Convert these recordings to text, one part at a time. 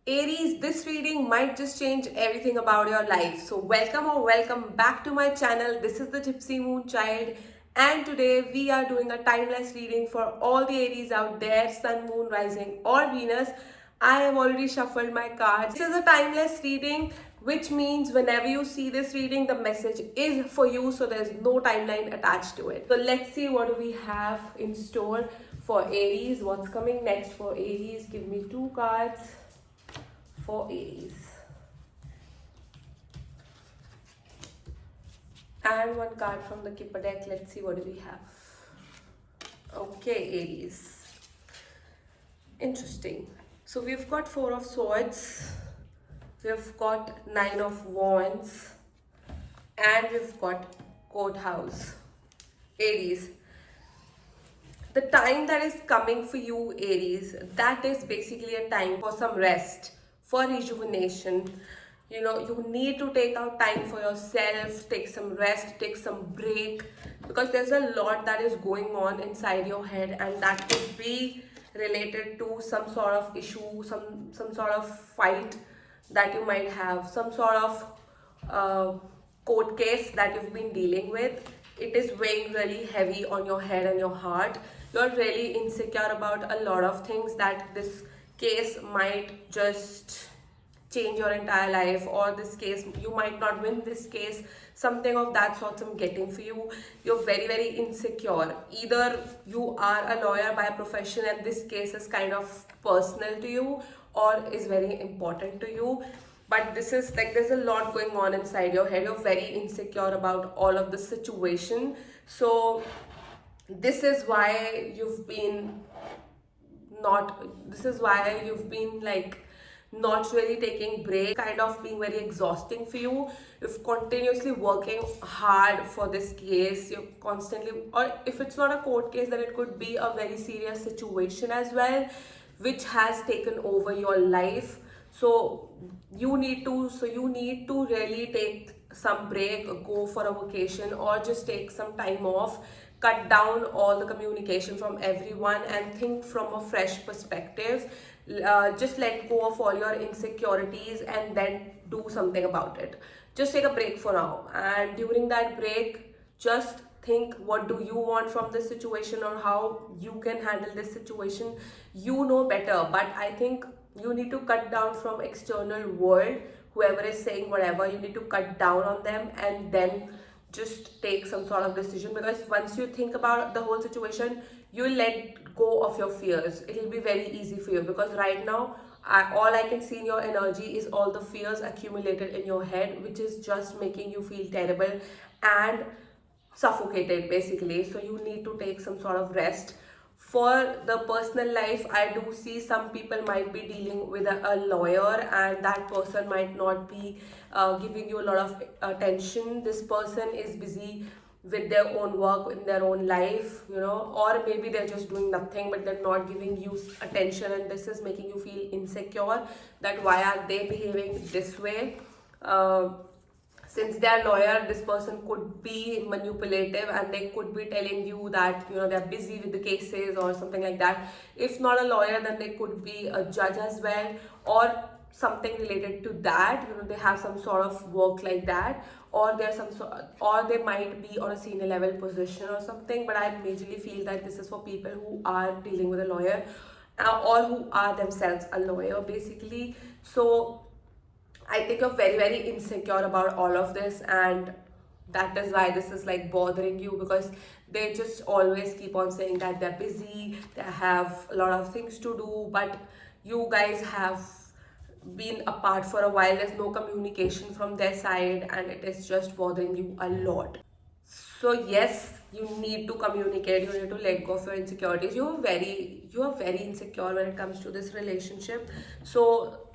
Aries, this reading might just change everything about your life. So welcome back to my channel. This is the Gypsy Moon Child, and today we are doing a timeless reading for all the Aries out there, Sun, Moon, Rising or Venus. I have already shuffled my cards. This is a timeless reading, which means whenever you see this reading, the message is for you, so there's no timeline attached to it. So let's see what do we have in store for Aries. What's coming next for Aries? Give me two cards for Aries. And one card from the Kipper deck. Let's see what do we have. Okay, Aries. Interesting. So we've got Four of Swords, we've got Nine of Wands, and we've got Courthouse. Aries, the time that is coming for you, Aries, that is basically a time for some rest, for rejuvenation. You need to take out time for yourself, take some rest, take some break, because there's a lot that is going on inside your head, and that could be related to some sort of issue, some sort of fight that you might have, some sort of court case that you've been dealing with. It is weighing really heavy on your head and your heart. You're really insecure about a lot of things, that this case might just change your entire life, or this case you might not win this case, something of that sort I'm getting for you. You're very insecure. Either you are a lawyer by profession and this case is kind of personal to you or is very important to you, but this is like there's a lot going on inside your head. You're very insecure about all of the situation. So this is why you've been like not really taking break, kind of being very exhausting for you. You're continuously working hard for this case. You're constantly, or if it's not a court case, then it could be a very serious situation as well, which has taken over your life. So you need to really take some break, go for a vacation, or just take some time off, cut down all the communication from everyone and think from a fresh perspective. Just let go of all your insecurities and then do something about it. Just take a break for now, and during that break, just think, what do you want from this situation, or how you can handle this situation. You know better, but I think you need to cut down from external world. Whoever is saying whatever, you need to cut down on them and then just take some sort of decision, because once you think about the whole situation, you let go of your fears. It will be very easy for you, because right now all I can see in your energy is all the fears accumulated in your head, which is just making you feel terrible and suffocated basically. So you need to take some sort of rest. For the personal life, I do see some people might be dealing with a lawyer, and that person might not be giving you a lot of attention. This person is busy with their own work in their own life, or maybe they're just doing nothing but they're not giving you attention, and this is making you feel insecure, that why are they behaving this way. Since they're lawyer, this person could be manipulative and they could be telling you that they're busy with the cases or something like that. If not a lawyer, then they could be a judge as well, or something related to that. They have some sort of work like that, or or they might be on a senior level position or something. But I majorly feel that this is for people who are dealing with a lawyer, or who are themselves a lawyer basically. So I think you're very insecure about all of this, and that is why this is like bothering you, because they just always keep on saying that they're busy, they have a lot of things to do, but you guys have been apart for a while. There's no communication from their side, and it is just bothering you a lot. So yes, you need to communicate, you need to let go of your insecurities. You are very insecure when it comes to this relationship. So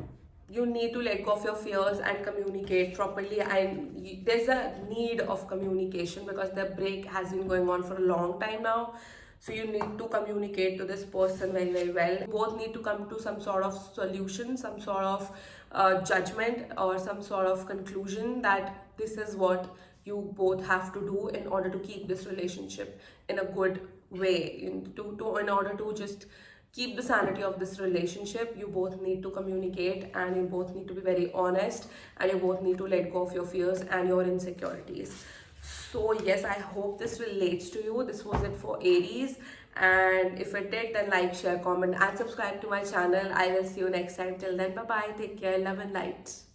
you need to let go of your fears and communicate properly, and there's a need of communication, because the break has been going on for a long time now. So you need to communicate to this person very well. You both need to come to some sort of solution, some sort of judgment, or some sort of conclusion, that this is what you both have to do in order to keep this relationship in a good way, in order to just keep the sanity of this relationship. You both need to communicate, and you both need to be very honest, and you both need to let go of your fears and your insecurities. So yes, I hope this relates to you. This was it for Aries, and if it did, then like, share, comment, and subscribe to my channel. I will see you next time. Till then, bye bye, take care, love and light.